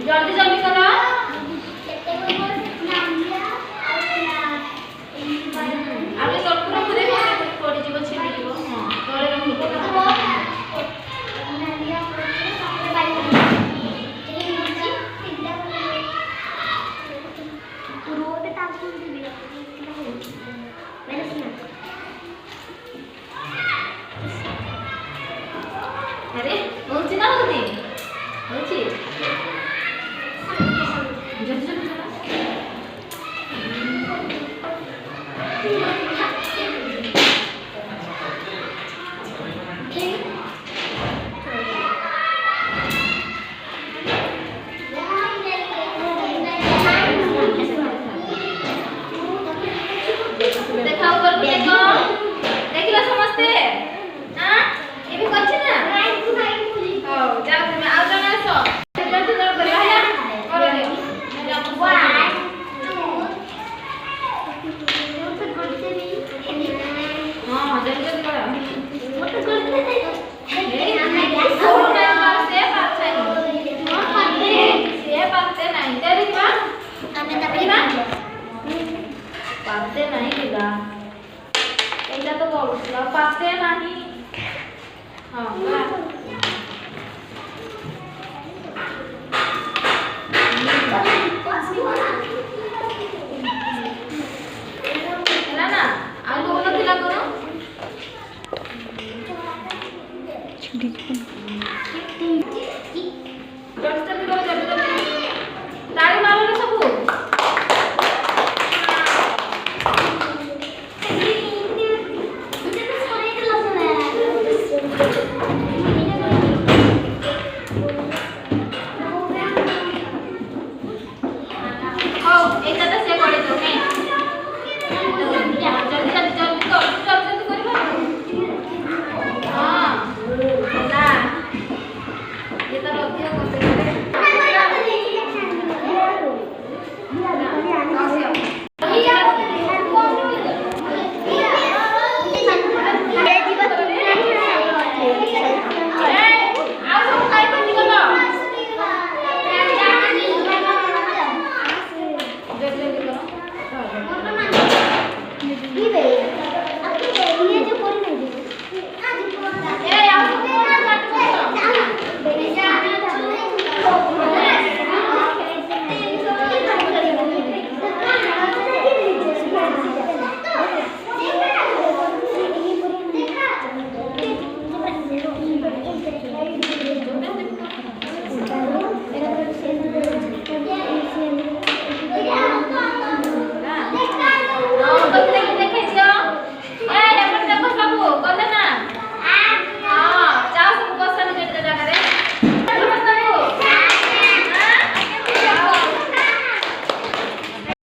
जल्दी जल्दी करो आगे तोड़ पूरे पड़ी जीव छिड़ी जीव हां तोले रखो अरे होची ना होती होची जल्दी जल्दी चला देखाओ कर देखो देखिला समझते हां ये भी करछ ना हो जाओ तुम आओ जने आसो जल्दी जल्दी करियो है करो दे हां जल्दी जल्दी करो मत करते से पाते नहीं तेरी बात हमें तभी ना पाते नहीं दिला एटा तो बोलुला पाते नहीं हां बा